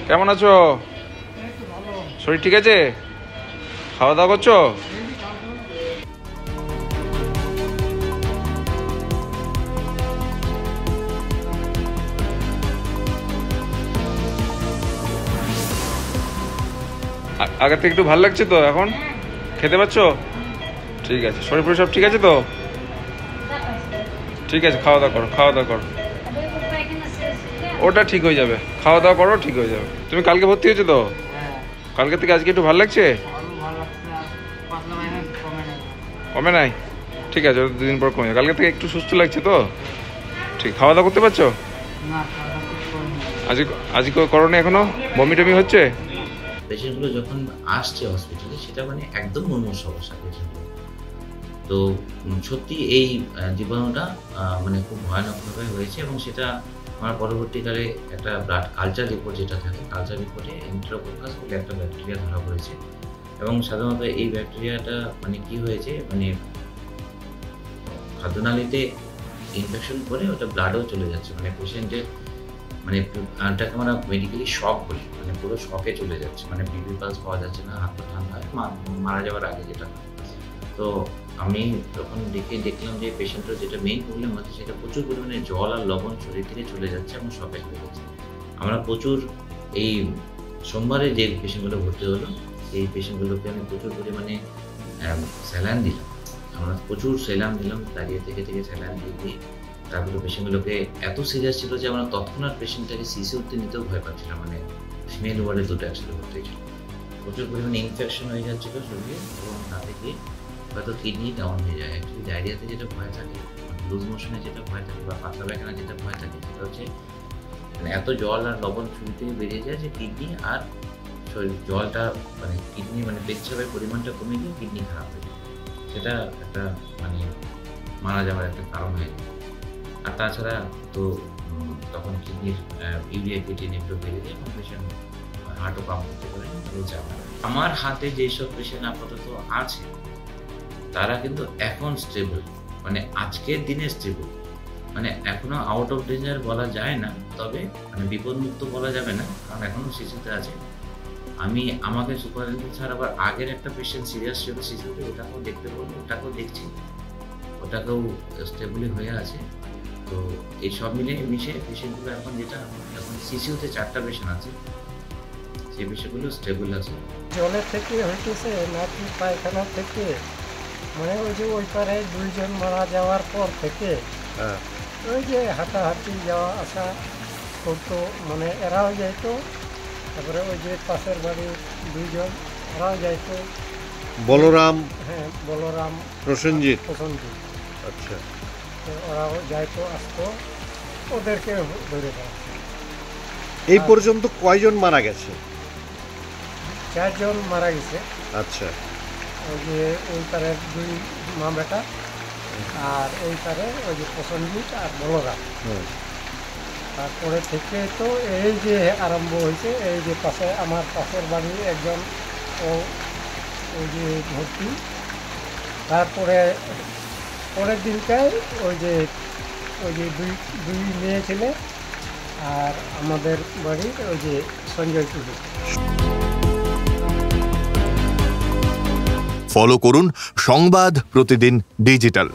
কেমন আছো? শরীর ঠিক আছে? খাওয়া দাওয়া করছো? আগের থেকে একটু ভালো লাগছে তো এখন? খেতে পাচ্ছো? ঠিক আছে, শরীর ফরীর সব ঠিক আছে তো? ঠিক আছে, খাওয়া দাওয়া করো, খাওয়া দাওয়া করো, ওটা ঠিক হয়ে যাবে। খাওয়া দাওয়া করো, ঠিক হয়ে যাবে। তুমি কালকে ভর্তি হয়েছো তো? কালকে থেকে আজকে একটু ভালো লাগছে? কমে নাই? ঠিক আছে, দুদিন পর কমে যাবে। কালকে থেকে একটু সুস্থ লাগছে তো? ঠিক। খাওয়া দাওয়া করতে পারছো? আজকে করোনি এখনো? বমি টমি হচ্ছে? পেশেন্টগুলো যখন আসছে হসপিটালে সেটা মানে একদম মুমূর্ষু অবস্থা পেশেন্টগুলো। তো সত্যি এই জীবাণুটা মানে খুব ভয়ানকভাবে হয়েছে এবং সেটা আমার পরবর্তীকালে একটা ব্লাড কালচার রিপোর্ট যেটা থাকে, কালচার রিপোর্টে এন্টেরোকোকাস বলে একটা ব্যাকটেরিয়া ধরা পড়েছে এবং সাধারণত এই ব্যাকটেরিয়াটা মানে কি হয়েছে মানে খাদ্যনালীতে ইনফেকশন করে ওটা ব্লাডেও চলে যাচ্ছে, মানে পেশেন্টের মানে ওটাকে আমরা মেডিকেলি শক বলি, মানে পুরো শকে চলে যাচ্ছে, মানে বিপি পালস পাওয়া যাচ্ছে না, হাত পা ঠান্ডা হয় মারা যাওয়ার আগে যেটা। তো আমি তখন দেখলাম যে পেশেন্টের যেটা মেইন প্রবলেম হচ্ছে সেটা প্রচুর পরিমাণে জল আর লবণ শরীর থেকে চলে যাচ্ছে এবং শকে চলে যাচ্ছে। আমরা প্রচুর এই সোমবারে যে পেশেন্টগুলো ভর্তি হলো সেই পেশেন্টগুলোকে আমি প্রচুর পরিমাণে স্যালাইন দিলাম। আমরা প্রচুর স্যালাইন দিলাম, দাঁড়িয়ে থেকে স্যালাইন দিয়ে তারপরে পেশেন্টগুলোকে এত সিরিয়াস ছিল যে আমরা তৎক্ষণাৎ পেশেন্টটাকে সিসিউতে নিতেও ভয় পাচ্ছিলাম, মানে ফিমেল ওয়ার্ডে দুটো একসাথে ভর্তি হয়েছিল। প্রচুর পরিমাণে ইনফেকশন হয়ে যাচ্ছিল শরীরে এবং তাতে গিয়ে হয়তো কিডনি ডাউন হয়ে যায়। অ্যাকচুয়ালি ডায়রিয়াতে যেটা ভয় থাকে, লুজ মোশনে যেটা ভয় থাকে বা পাতলা পায়খানা যেটা ভয় থাকে সেটা হচ্ছে মানে এত জল আর লবণ শরীর থেকে বেরিয়ে যায় যে কিডনি আর জলটা মানে কিডনি মানে পেচ্ছাপের পরিমাণটা কমে গিয়ে কিডনি খারাপ হয়ে যায়, সেটা একটা মানে মারা যাওয়ার একটা কারণ হয়ে যায়। আর তাছাড়া তো তখন কিডনির ইউরিয়া ক্রিয়েটিন একটু বেড়ে যায় এবং পেশেন্ট হার্টও পাম্প করতে পারে। আমার হাতে যেসব পেশেন্ট আপাতত আছে তারা কিন্তু এখন স্টেবল, মানে আজকের দিনে স্টেবল, মানে এখনো আউট অফ ডেঞ্জার বলা যায় না, তবে মানে বিপদমুক্ত বলা যাবে না, কারণ এখনো শিশুতে আছে। আমাকে সুপারিনটেন্ডেন্ট স্যার আবার আগের একটা পেশেন্ট সিরিয়াস ছিল শিশুতে, ওটাকেও দেখতে বলবো, ওটাকেও দেখছি, ওটাকেও স্টেবলি হয়ে আছে। তো এই সব মিশে পেশেন্টগুলো এখন যেটা এখন সিসিউতে 4টা পেশেন্ট আছে, সেই পেশেন্টগুলো স্টেবল আছে। জলের থেকে হইতেছে নাকি পায়খানা থেকে, মানে ওই যে ওই পারে 2 জন মারা যাওয়ার পর থেকে ওই যে হাঁটাহাঁটি যাওয়া আসা করতো, মানে এরাও যাইতো, তারপরে ওই যে পাশের বাড়ির 2 জন এরাও যাইতো, বলরাম, হ্যাঁ বলরাম, প্রসেনজিৎ। আচ্ছা, ওরাও যাইতো আসতো, ওদেরকে ধরে রাখছে। এই পর্যন্ত কয়জন মারা গেছে? 4 জন মারা গেছে। আচ্ছা, ওই যে ওই পারে 2 মা বেটা আর ওই পারে ওই যে প্রসেনজিৎ আর বলরাম। তারপরে থেকে তো এই যে আরম্ভ হয়েছে, এই যে পাশে আমার পাশের বাড়ির একজন ওই যে ভর্তি, তারপরে পরের দিনটায় ওই যে দুই মেয়ে ছেলে আর আমাদের বাড়ির ওই যে সঞ্জয় টুডু। ফলো করুন সংবাদ প্রতিদিন ডিজিটাল।